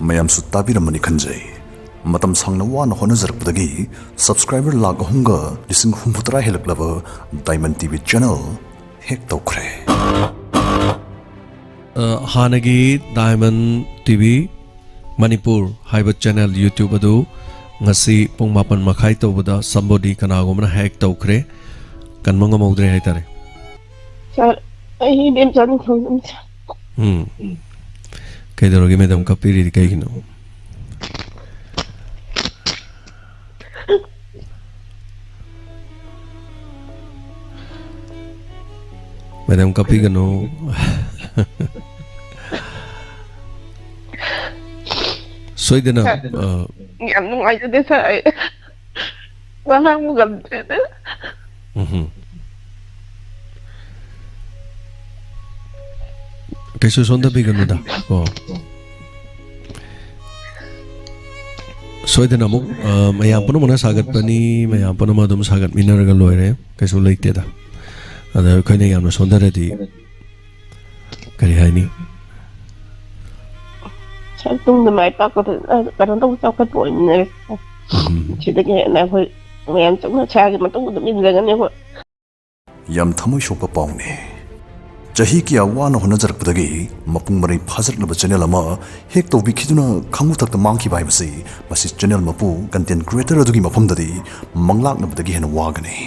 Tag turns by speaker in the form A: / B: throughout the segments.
A: mayamsu tabiramani khanjai matam sangna wana honajarpdagi subscriber lakh ahumga lising humputra helaklaba Diamond TV channel hek tawkhre
B: hanagi Diamond TV Manipur haiba channel YouTube adu ngasi pung 8 makhai tawbada somebody kanagomna hack tawkhre kanmanga maudre haitare
C: sir I didn't join from
B: kaidorogi madam kapiri kaigino madam kapigano soidana
C: yam nugaitade sir wala mo gamte
B: Kaiso sonda bigano da oh soidana mo mayam puno mana sagat pani mayam puno madum sagat minaraga loire kaiso leite da ada khaine yamna sonda redi kari haini
C: tung de mai pa ko kan tung chau ka poi ne chi de ke na phoi mayam chung na cha ke ma tung de min ga ne ho
A: yam thamoi shokpa paune jahi ki awana honajarpdagi mapung marai phajarlaba channel ama hek tobi khiduna khangu thakta mangki bai basi masi channel mapu content creator adugi mafamdadi manglaknabdagi hena wagani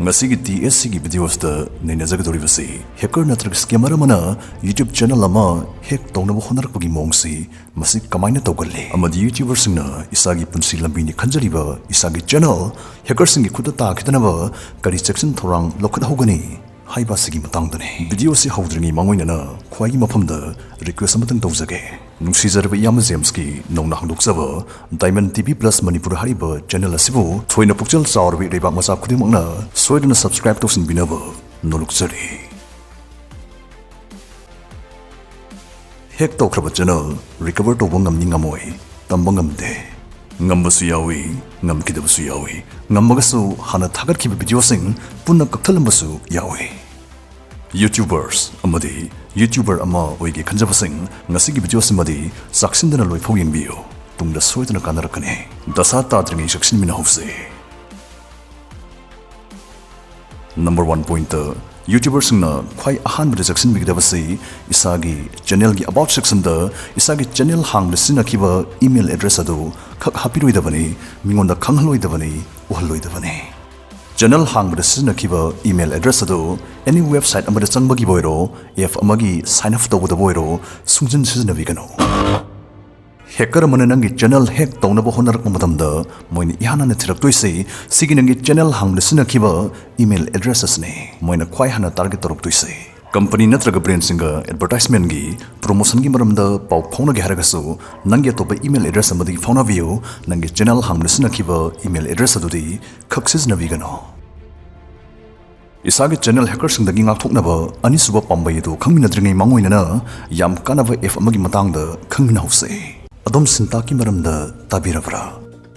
A: ngasi gi TSC gi videos da nena jagadori basi hacker natrag scammer mana YouTube channel ama hek tongnaba honarpagi mongsi masi kamaina togalle amadi YouTuber singna isagi punsi lambi ni khanjariba isagi channel hacker singi khuda ta khidanaba kari section thorang lokhat hogani haiba sigi matangdane video si hawdringi mangoinana khwai mafamda request amatang tawjage nungsijarba yam james ki nongna hangdokjaba Diamond TV Plus Manipur hariba channel asibu thoina pukchal chawrbi reba macha khudimangna soidana subscribe tawsin binaba noluksari hek tawkraba channel recover tawba ngamni ngamoi tamba ngamde ngambasu yawi ngamkidabasu yawi ngamagasu hana thagarkiba video sing punna kaktalambasu yawi YouTubers amadi YouTuber ama oigi khanjabasing ngasigi video simadi saksindana loifau yengbiyo tungda soidana kanarakane dasa tadringi saksin mina hofse number 1 point YouTubers na khwai ahan bide saksin bigdabasi isagi channel gi about section da isagi channel hang lisina kiba email address adu khak hapiroidabani mingonda khangloidabani uhalloidabani channel hang bide sina kiba email address adu any website amada changbagi boiro if amagi sign up tawda boiro sungjin sina bigano hacker mana nangi channel hack tawnaba honarak matamda moina ihana na thirak toise sigi nangi channel hang lisina kiba email addresses ne moina khwai hana target torok toise company natraga brand singa advertisement gi promotion gi maramda pau phona gi haragasu nangi topa email address amadi phona view nangi channel hang lisina kiba email address adudi khaksis na bigano isagi channel hacker sing dagi ngak thoknaba ani suba pambai du khangmina dringai mangoina yam kanaba f amagi matangda khangmina hause adom sinta ki maramda tabirabra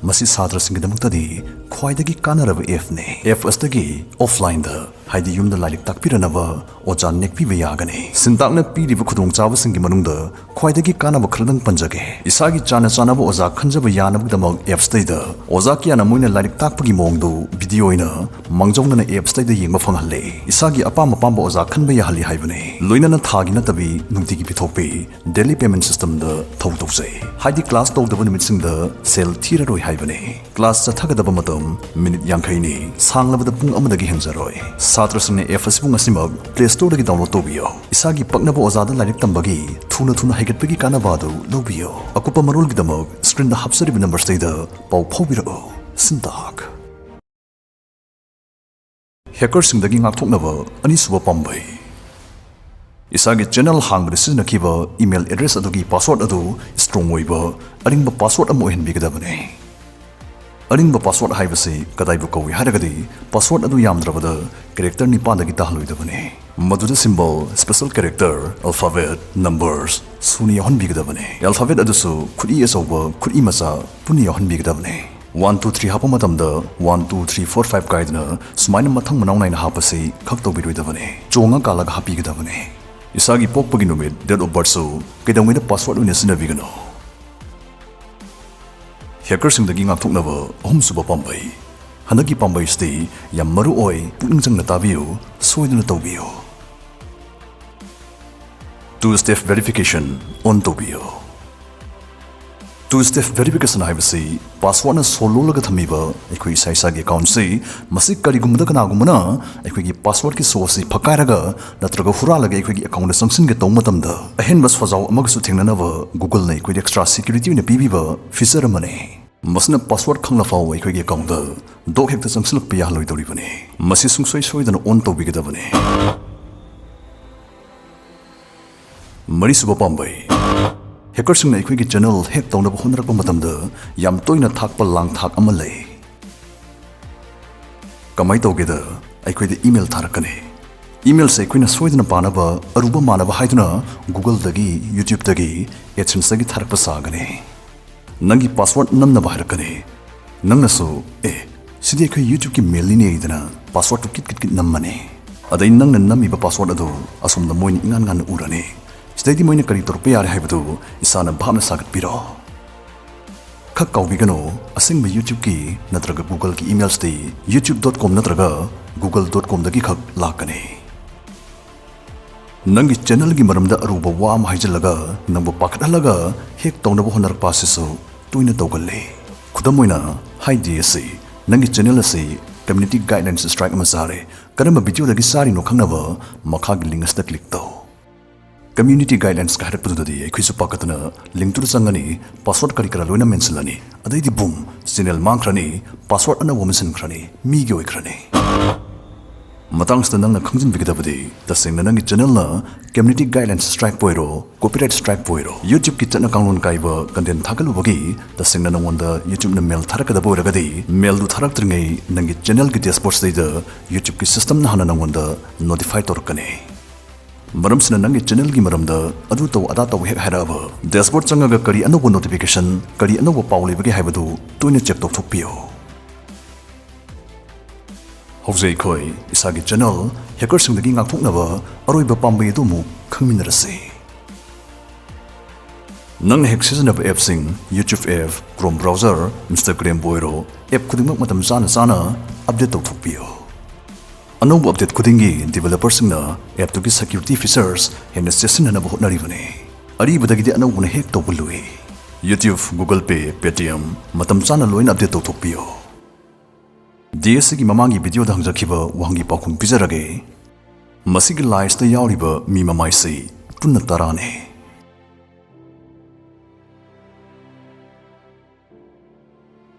A: masi sadra sing damuktadi khwaidagi kanaraba f ne f astagi offline da haidi yumda lalik takpiranaba oja nekpi bayagane sintakna piriba khudong chawa singi manungda khwaidagi kanaba khradang panjage isagi chana chanaba oja khanjaba yanabdamak f state da oja kiana moina lalik takpagi mongdu video ina mangjongna f state da yengma phanghalle isagi apam apamba oja khanba yahali haibane loinana thagi na tabi nungtigi pithope daily payment system da thawtawjai haidi class tawdaba nimitsing da sel thiraroi haibane class chathagadaba matam minute yankhai ni sanglabada pung amadagi henjaroi satrasne f asibung asimag play store dagi download tobiyo isagi paknaba ozada lairik tambagi thuna haigatpagi kanabadu lobiyo akupa marul gidamag screen da hapsari number staida pau phobiro sintak hacker sing dagi ngak thoknaba ani suba pambai isagi channel hang resina kiba email address adugi password adu strong oiba aringba password am ohen bigdabane aringba password haibase kadaibu kawi haragadi password adu yamdrabada character nipadagi tahloidabane maduda symbol special character alphabet numbers suni hon bigdabane alphabet adu su khudi esoba khudi masa puni hon bigdabane 1 2 3 hapa matamda 1 2 3 4 5 kaidna sumaina mathang manau naina hapase khak tobiroidabane chonga kalaga hapigdabane Isagi pokpagi numit date of birth so kaidawngina password oina sinabigano. Hackersingdagi ngakthoknaba ahumsuba pambai. Hanagi pambai sti yam maru oi pukning changna tabiyo soiduna tawbiyo. Two-step verification on tawbiyo. Two-step verification haibasi password na solo laga thamiba ekhoi isa gi account se masi karigumda kanagumna ekhoi gi password ki source phakairaga natraga huralaga ekhoi gi account sanction ge tawmatamda ahen bas fazau amagsu thengnanaba Google na ekhoi extra security ne bibiba feature mane masna password khangla faw ekhoi gi account da dok hekta sanction piya loi doribane masi sungsoi soidana on tawbigedabane mari suba pambai Hackersing na ekhoi channel hack tawnaba honrakpa matamda yam toina thakpa lang thak ama lei kamai tawgeda ekhoi email tharakane email se ekhoi na soidana panaba aruba manaba haiduna Google dagi YouTube dagi AdSense dagi tharakpa sagane nangi password namnaba harakane nangna so sidi ekhoi YouTube ki mail ni idana password to kit nammane adai nangna namiba password ado asomna moini ngan urane Stay moina kari torpe yare haibadu isana bhamna sagat piro. Khak kaubigano asing ba YouTube ki natraga Google ki email stay youtube.com natraga google.com dagi khak lakane. Nangi channel gi maramda aruba wam haijalaga nangbo pakatalaga hek tawnaba honar pasiso tuina tawgalle. Khudamoina hi DSC nangi channel ase community guidelines strike masare karamba video dagi sari no khangnaba makha gi link sta click taw. Community guidelines ka harap pududadi ekhisu pakatna link tu sangani password kari kara loina mention lani adai di boom channel mangkrani password ana womention krani mi gi oikrani matang stanang na khangjin bigidabadi tasengna nangi channel na community guidelines strike poiro copyright strike poiro YouTube ki chana kanglon kaiba content thakalu bagi tasengna nangwanda YouTube na mail tharakada boiragadi mail du tharak tringai nangi channel ki dashboard sida YouTube ki system na hana nangwanda notify torkane Maram sina nangi channel gi maramda adu taw ada taw hek haraba dashboard changaga kari anobo notification kari anobo pauli bagi haibadu toina check tok thokpio Hozei khoi isagi channel hacker sing dagi ngakthoknaba aroiba pambai du mu khangminarase Nang hack season of app sing YouTube app Chrome browser Instagram boiro app khudingmak matam sana update tok thokpio Anouba update kudingi developers na app to security features and session na bahut naribane ari badagi anouba na hack to bului YouTube Google Pay Paytm matam chana loin update to thokpio DS gi mamangi video dang jakhiba wangi pakhung pijarage masigi lies ta yauriba mi mamai sei tunna tarane